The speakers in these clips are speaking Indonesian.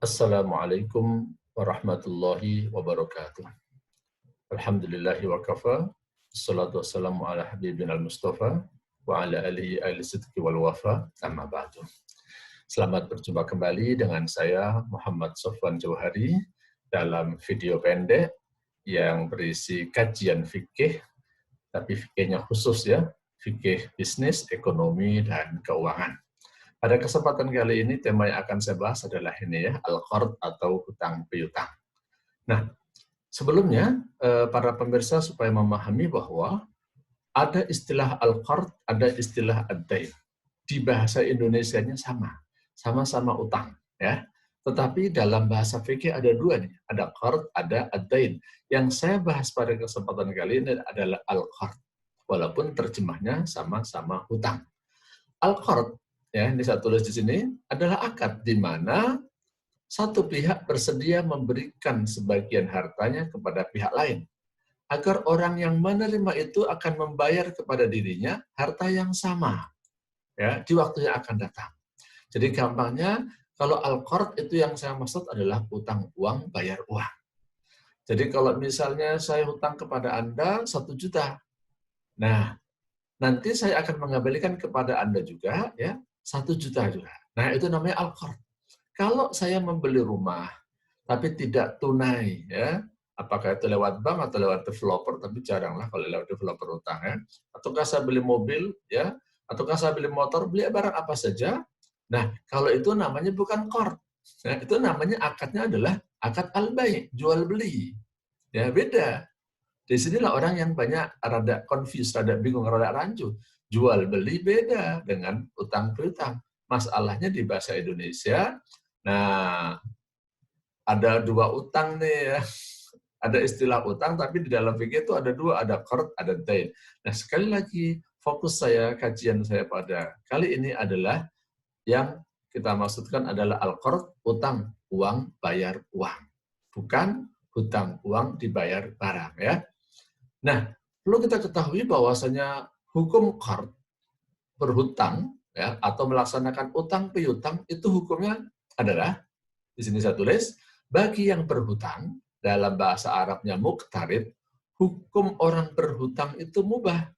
Assalamualaikum warahmatullahi wabarakatuh. Alhamdulillahi wa kafa. Assalatu wassalamu ala habibina al-mustafa wa ala alihi al-sidqi wal wafa. Amma ba'du. Selamat berjumpa kembali dengan saya Muhammad Sofwan Jauhari dalam video pendek yang berisi kajian fikih, tapi fikihnya khusus ya, fikih bisnis, ekonomi, dan keuangan. Pada kesempatan kali ini, tema yang akan saya bahas adalah ini ya, al-qard atau hutang piutang. Nah, sebelumnya, para pemirsa supaya memahami bahwa ada istilah al-qard, ada istilah ad-dain. Di bahasa Indonesianya sama-sama utang. Ya. Tetapi dalam bahasa fikih ada dua nih, ada qard, ada ad-dain. Yang saya bahas pada kesempatan kali ini adalah al-qard, walaupun terjemahnya sama-sama hutang. Al-qard, ya, ini saya tulis di sini, adalah akad di mana satu pihak bersedia memberikan sebagian hartanya kepada pihak lain, agar orang yang menerima itu akan membayar kepada dirinya harta yang sama, ya, di waktu yang akan datang. Jadi gampangnya, kalau al-qard itu yang saya maksud adalah utang uang, bayar uang. Jadi kalau misalnya saya hutang kepada Anda 1 juta, nah, nanti saya akan mengembalikan kepada Anda juga, ya, 1 juta juga. Nah, itu namanya al-qard. Kalau saya membeli rumah, tapi tidak tunai, ya, apakah itu lewat bank atau lewat developer, tapi jaranglah kalau lewat developer utang, ya. Ataukah saya beli mobil, ya, ataukah saya beli motor, beli barang apa saja. Nah, kalau itu namanya bukan qard. Nah, itu namanya akadnya adalah akad al-bai', jual beli. Ya, beda. Di sinilah orang yang banyak rada confused, rada bingung, rada rancu. Jual beli beda dengan utang piutang. Masalahnya di bahasa Indonesia, nah, ada dua utang nih ya. Ada istilah utang, tapi di dalam fikih itu ada dua, ada qard, ada dain. Nah, sekali lagi, fokus saya, kajian saya pada kali ini adalah yang kita maksudkan adalah al-qard, utang, uang, bayar uang. Bukan hutang uang dibayar barang, ya. Nah, perlu kita ketahui bahwasanya hukum qard, berhutang, ya, atau melaksanakan utang piutang, itu hukumnya adalah, di sini saya tulis, bagi yang berhutang, dalam bahasa Arabnya muqtarid, hukum orang berhutang itu mubah.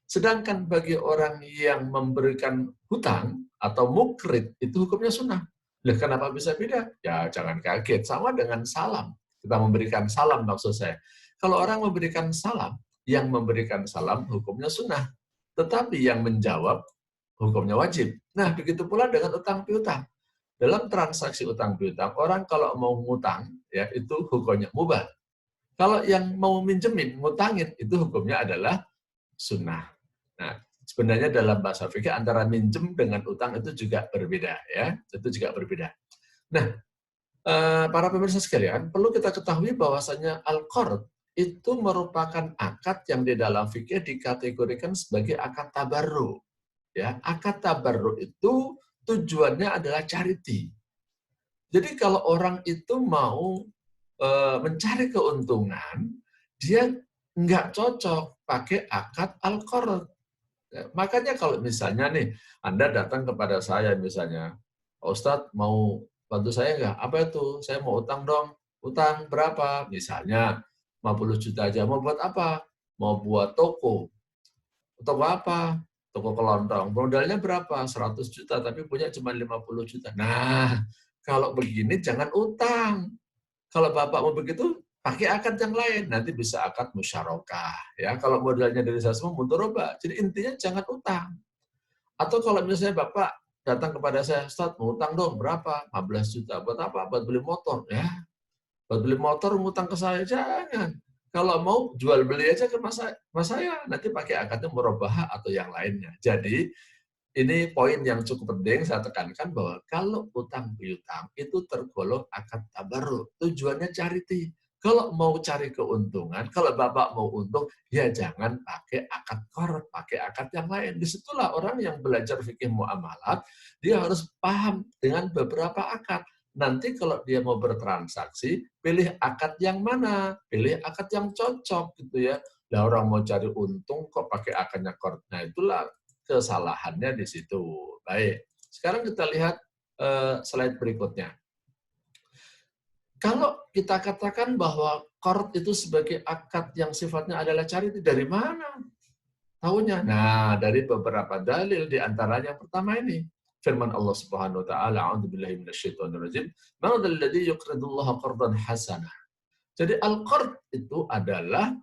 Sedangkan bagi orang yang memberikan hutang atau mukrid, itu hukumnya sunnah. Lah, kenapa bisa beda? Ya, jangan kaget. Sama dengan salam. Kita memberikan salam maksud saya. Kalau orang memberikan salam, yang memberikan salam hukumnya sunnah. Tetapi yang menjawab hukumnya wajib. Nah, begitu pula dengan utang piutang. Dalam transaksi utang piutang, orang kalau mau ngutang, ya, itu hukumnya mubah. Kalau yang mau minjemin, ngutangin, itu hukumnya adalah sunnah. Nah, sebenarnya dalam bahasa fikih antara minjem dengan utang itu juga berbeda, ya. Itu juga berbeda. Nah, para pemirsa sekalian, perlu kita ketahui bahwasanya al-qard itu merupakan akad yang di dalam fikih dikategorikan sebagai akad tabarruk. Ya, akad tabarruk itu tujuannya adalah charity. Jadi kalau orang itu mau mencari keuntungan, dia nggak cocok pakai akad al-qard. Ya, makanya kalau misalnya nih, Anda datang kepada saya misalnya, Pak Ustadz mau bantu saya nggak? Apa itu? Saya mau utang dong. Utang berapa? Misalnya 50 juta aja. Mau buat apa? Mau buat toko. Toko apa? Toko kelontong. Modalnya berapa? 100 juta, tapi punya cuma 50 juta. Nah, kalau begini jangan utang. Kalau Bapak mau begitu, pakai akad yang lain. Nanti bisa akad musyarakah. Ya, kalau modalnya dari saya semua, mudharabah. Jadi intinya jangan utang. Atau kalau misalnya Bapak datang kepada saya, Ustaz, mau utang dong, berapa? 15 juta. Buat apa? Buat beli motor. Ya, buat beli motor, ngutang ke saya, jangan. Kalau mau, jual beli aja ke mas saya. Nanti pakai akadnya murabahah atau yang lainnya. Jadi, ini poin yang cukup penting saya tekankan bahwa kalau utang piutang itu tergolong akad tabarruk. Tujuannya charity. Kalau mau cari keuntungan, kalau Bapak mau untung, ya jangan pakai akad qard, pakai akad yang lain. Disitulah orang yang belajar fikih muamalat, dia harus paham dengan beberapa akad. Nanti kalau dia mau bertransaksi, pilih akad yang mana? Pilih akad yang cocok gitu ya. Lah orang mau cari untung kok pakai akadnya qard. Nah, itulah kesalahannya di situ. Baik, sekarang kita lihat slide berikutnya. Kalau kita katakan bahwa qard itu sebagai akad yang sifatnya adalah charity, dari mana tahunya? Nah, dari beberapa dalil, di antaranya yang pertama ini. Firman Allah Subhanahu wa taala, "A'udzubillahi minasyaitonirrajim. Man dzal ladzi yuqridullaha qardan hasanah." Jadi al-qard itu adalah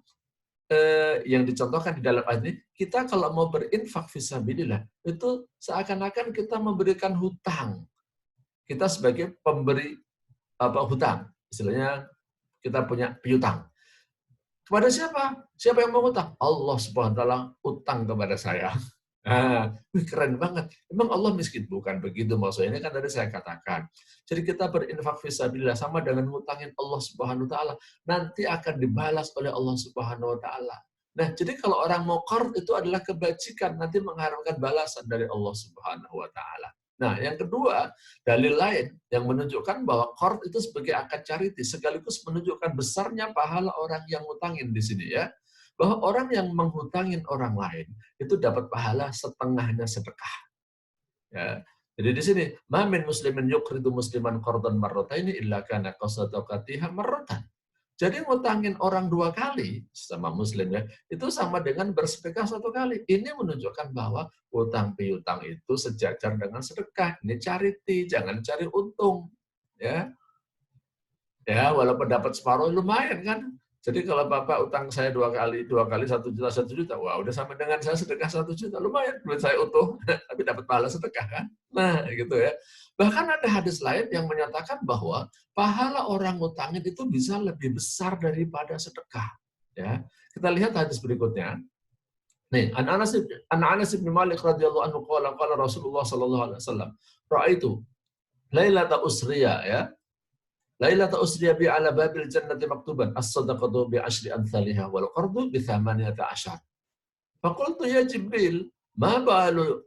yang dicontohkan di dalam ayat ini, kita kalau mau berinfak fisabilillah, itu seakan-akan kita memberikan hutang. Kita sebagai pemberi hutang. Istilahnya kita punya piutang. Kepada siapa? Siapa yang mau utang? Allah Subhanahu wa taala utang kepada saya. Nah, keren banget. Emang Allah miskin? Bukan begitu maksudnya. Ini kan tadi saya katakan. Jadi kita berinfak fisabilillah sama dengan ngutangin Allah Subhanahu wa taala. Nanti akan dibalas oleh Allah Subhanahu wa taala. Nah, jadi kalau orang mau qard itu adalah kebajikan, nanti mengharapkan balasan dari Allah Subhanahu wa taala. Nah, yang kedua, dalil lain yang menunjukkan bahwa qard itu sebagai akad charity, sekaligus menunjukkan besarnya pahala orang yang ngutangin di sini ya. Bahwa orang yang menghutangin orang lain itu dapat pahala setengahnya sedekah. Ya. Jadi di sini, ma min muslimin yuqridu musliman qardan marrataini illa kana qasadaqatiha marratan. Jadi ngutangin orang 2 kali sama muslim ya, itu sama dengan bersedekah 1 kali. Ini menunjukkan bahwa utang piutang itu sejajar dengan sedekah. Ini charity, jangan cari untung. Ya, ya walaupun dapat separuh lumayan kan. Jadi kalau Bapak utang saya 2 kali 1 juta, wah udah sama dengan saya sedekah 1 juta, lumayan duit saya utuh, tapi dapat pahala sedekah kan. Nah, gitu ya. Bahkan ada hadis lain yang menyatakan bahwa pahala orang ngutangin itu bisa lebih besar daripada sedekah. Ya, kita lihat hadis berikutnya. Nih, an Anas bin Malik radhiyallahu anhu qala Rasulullah sallallahu alaihi wasallam, "Ra'aitu lailata usriya ya, lailata usriya bi ala babil jannati maktuban as-sadaqatu bi asyri amsalha wal qardu bi 18." Faqultu ya Jibril, ma balu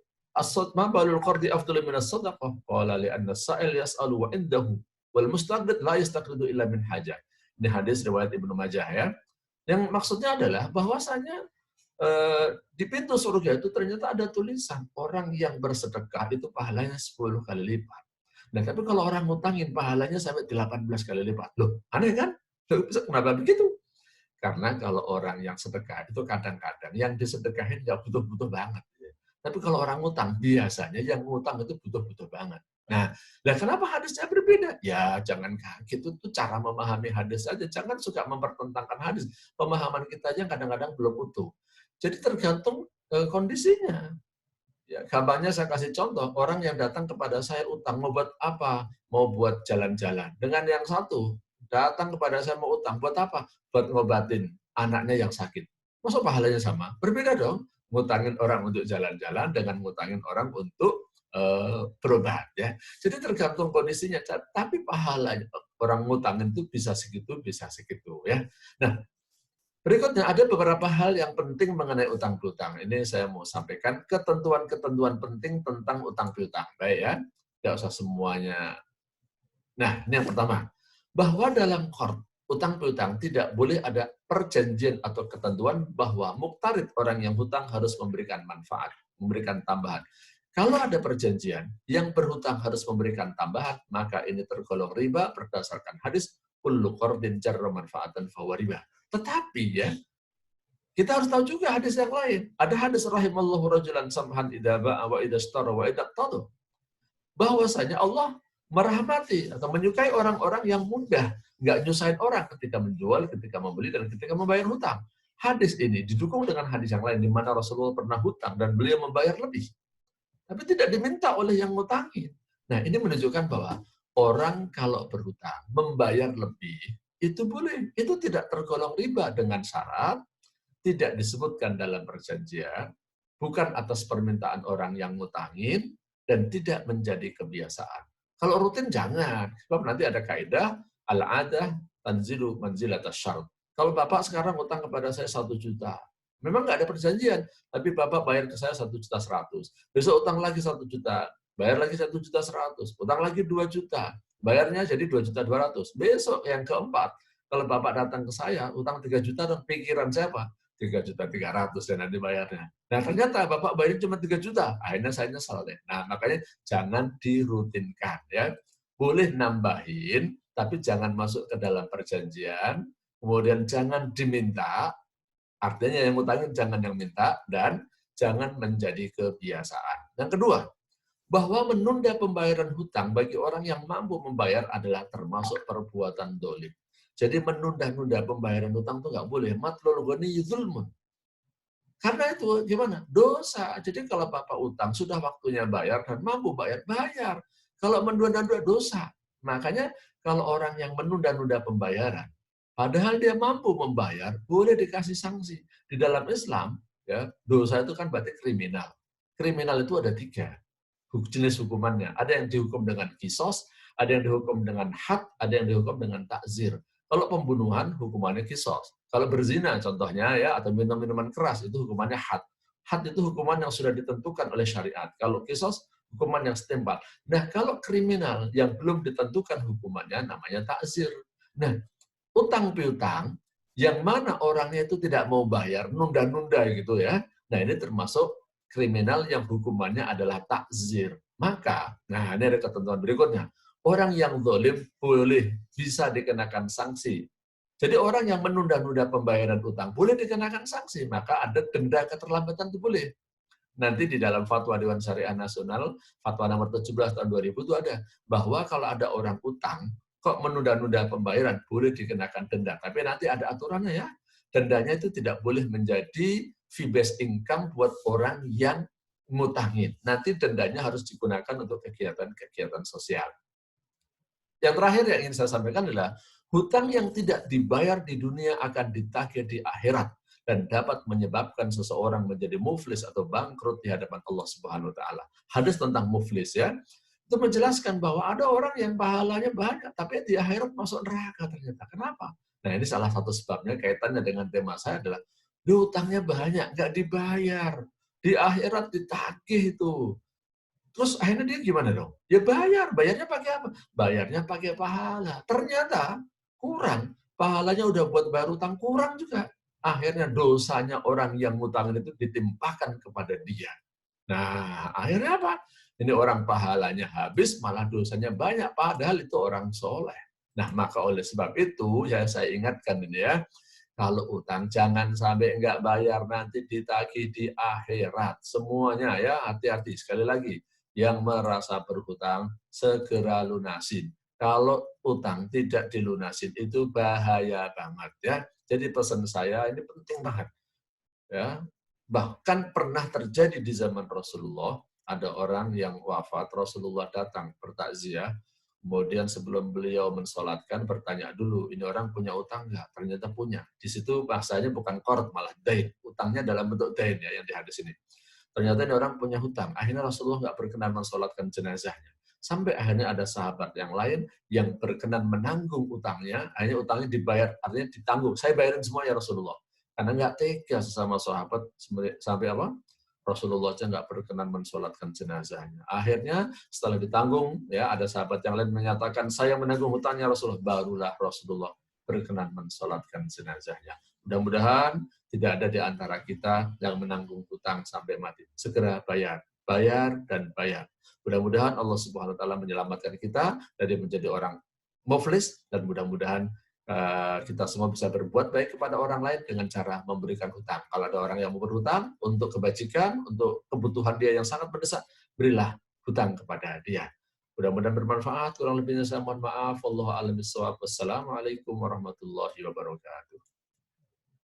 ma balul qardi afdalu min as-sadaqah? Qala li anna as-sa'il yas'alu wa indahu wal mustaqrid la yastaqridu illa min hajah. Ini hadis riwayat Ibnu Majah ya. Yang maksudnya adalah bahwasanya di pintu surga itu ternyata ada tulisan orang yang bersedekah itu pahalanya 10 kali lipat. Nah, tapi kalau orang ngutangin pahalanya sampai 18 kali lipat. Loh, aneh kan? Loh, kenapa begitu? Karena kalau orang yang sedekah itu kadang-kadang yang disedekahin nggak butuh-butuh banget. Tapi kalau orang ngutang, biasanya yang ngutang itu butuh-butuh banget. Nah, kenapa hadisnya berbeda? Ya, jangan kaget. Itu cara memahami hadis saja. Jangan suka mempertentangkan hadis. Pemahaman kita aja kadang-kadang belum utuh. Jadi tergantung kondisinya. Ya, gampangnya saya kasih contoh, orang yang datang kepada saya utang, mau buat apa? Mau buat jalan-jalan. Dengan yang satu, datang kepada saya mau utang, buat apa? Buat ngobatin anaknya yang sakit. Masa pahalanya sama? Berbeda dong. Ngutangin orang untuk jalan-jalan dengan ngutangin orang untuk berobat. Ya. Jadi tergantung kondisinya. Tapi pahalanya, orang ngutangin itu bisa segitu, bisa segitu. Ya. Nah, berikutnya ada beberapa hal yang penting mengenai utang piutang. Ini saya mau sampaikan ketentuan-ketentuan penting tentang utang piutang. Baik ya, tidak usah semuanya. Nah, ini yang pertama, bahwa dalam qard utang piutang tidak boleh ada perjanjian atau ketentuan bahwa muktarid orang yang hutang harus memberikan manfaat, memberikan tambahan. Kalau ada perjanjian yang berhutang harus memberikan tambahan, maka ini tergolong riba berdasarkan hadis kullu qardin jarra manfaatan fahuwa riba. Tetapi ya, kita harus tahu juga hadis yang lain. Ada hadis rahimallahu rajulan samhan idza ba'a wa idza ishtara wa idza qada. Bahwasanya Allah merahmati atau menyukai orang-orang yang mudah, nggak nyusahin orang ketika menjual, ketika membeli, dan ketika membayar hutang. Hadis ini didukung dengan hadis yang lain di mana Rasulullah pernah hutang dan beliau membayar lebih. Tapi tidak diminta oleh yang ngutangin. Nah, ini menunjukkan bahwa orang kalau berhutang membayar lebih, itu boleh. Itu tidak tergolong riba dengan syarat tidak disebutkan dalam perjanjian, bukan atas permintaan orang yang ngutangin, dan tidak menjadi kebiasaan. Kalau rutin jangan, sebab nanti ada kaidah al-adah tanzilu manzilatas syarat. Kalau Bapak sekarang ngutang kepada saya 1 juta, memang nggak ada perjanjian, tapi Bapak bayar ke saya 1.100.000. Besok utang lagi 1 juta, bayar lagi 1.100.000. Utang lagi 2 juta, bayarnya jadi 2.200.000. Besok yang keempat, kalau Bapak datang ke saya, utang 3 juta, dan pikiran saya apa? 3.300.000 ya nanti bayarnya. Nah, ternyata Bapak bayar cuma 3 juta. Akhirnya saya nyesal deh. Nah, makanya jangan dirutinkan ya. Boleh nambahin, tapi jangan masuk ke dalam perjanjian, kemudian jangan diminta, artinya yang ngutangin jangan yang minta, dan jangan menjadi kebiasaan. Yang kedua, bahwa menunda pembayaran hutang bagi orang yang mampu membayar adalah termasuk perbuatan dolim. Jadi menunda-nunda pembayaran hutang itu nggak boleh. Matlul ghani zulmun. Karena itu gimana? Dosa. Jadi kalau Bapak utang sudah waktunya bayar dan mampu bayar, bayar. Kalau menunda-nunda dosa. Makanya kalau orang yang menunda-nunda pembayaran, padahal dia mampu membayar, boleh dikasih sanksi. Di dalam Islam, ya, dosa itu kan berarti kriminal. Kriminal itu ada 3 jenis hukumannya. Ada yang dihukum dengan kisos, ada yang dihukum dengan had, ada yang dihukum dengan takzir. Kalau pembunuhan, hukumannya kisos. Kalau berzina, contohnya, ya, atau minum minuman keras, itu hukumannya had. Had itu hukuman yang sudah ditentukan oleh syariat. Kalau kisos, hukuman yang setimpal. Nah, kalau kriminal yang belum ditentukan hukumannya, namanya takzir. Nah, utang piutang, yang mana orangnya itu tidak mau bayar, nunda-nunda gitu ya. Nah, ini termasuk kriminal yang hukumannya adalah takzir. Maka, nah ini ada ketentuan berikutnya. Orang yang zalim boleh bisa dikenakan sanksi. Jadi orang yang menunda-nunda pembayaran utang boleh dikenakan sanksi. Maka ada denda keterlambatan itu boleh. Nanti di dalam Fatwa Dewan Syariah Nasional, Fatwa nomor 17 tahun 2000 itu ada. Bahwa kalau ada orang utang, kok menunda-nunda pembayaran, boleh dikenakan denda. Tapi nanti ada aturannya ya. Dendanya itu tidak boleh menjadi fee-based income buat orang yang ngutangin. Nanti dendanya harus digunakan untuk kegiatan-kegiatan sosial. Yang terakhir yang ingin saya sampaikan adalah hutang yang tidak dibayar di dunia akan ditagih di akhirat dan dapat menyebabkan seseorang menjadi muflis atau bangkrut di hadapan Allah Subhanahu wa taala. Hadis tentang muflis ya, itu menjelaskan bahwa ada orang yang pahalanya banyak tapi di akhirat masuk neraka ternyata. Kenapa? Nah, ini salah satu sebabnya kaitannya dengan tema saya adalah dia hutangnya banyak, nggak dibayar. Di akhirat ditagih itu. Terus akhirnya dia gimana dong? Ya bayar. Bayarnya pakai apa? Bayarnya pakai pahala. Ternyata kurang. Pahalanya udah buat bayar utang, kurang juga. Akhirnya dosanya orang yang ngutangin itu ditimpakan kepada dia. Nah, akhirnya apa? Ini orang pahalanya habis, malah dosanya banyak. Padahal itu orang soleh. Nah, maka oleh sebab itu, ya saya ingatkan ini ya, kalau utang jangan sampai nggak bayar, nanti ditagih di akhirat. Semuanya ya, hati-hati. Sekali lagi, yang merasa berhutang, segera lunasin. Kalau utang tidak dilunasin, itu bahaya banget ya. Jadi pesan saya, ini penting banget. Ya, bahkan pernah terjadi di zaman Rasulullah, ada orang yang wafat, Rasulullah datang bertakziah, kemudian sebelum beliau mensolatkan, bertanya dulu, ini orang punya utang nggak? Ternyata punya. Di situ bahasanya bukan qard, malah dain. Utangnya dalam bentuk dain ya, yang di hadis ini. Ternyata ini orang punya hutang. Akhirnya Rasulullah nggak berkenan mensolatkan jenazahnya. Sampai akhirnya ada sahabat yang lain yang berkenan menanggung utangnya, akhirnya utangnya dibayar, artinya ditanggung. Saya bayarin semua ya Rasulullah. Karena nggak tega sesama sahabat sampai apa? Rasulullah aja nggak berkenan mensolatkan jenazahnya. Akhirnya setelah ditanggung, ya ada sahabat yang lain menyatakan saya menanggung hutangnya Rasulullah. Barulah Rasulullah berkenan mensolatkan jenazahnya. Mudah-mudahan tidak ada di antara kita yang menanggung hutang sampai mati. Segera bayar, bayar dan bayar. Mudah-mudahan Allah Subhanahu wa taala menyelamatkan kita dari menjadi orang muflis dan mudah-mudahan kita semua bisa berbuat baik kepada orang lain dengan cara memberikan hutang. Kalau ada orang yang mau berhutang untuk kebajikan, untuk kebutuhan dia yang sangat mendesak, berilah hutang kepada dia. Mudah-mudahan bermanfaat. Kurang lebihnya saya mohon maaf. Wallahu a'lam bishawab. Wassalamualaikum warahmatullahi wabarakatuh.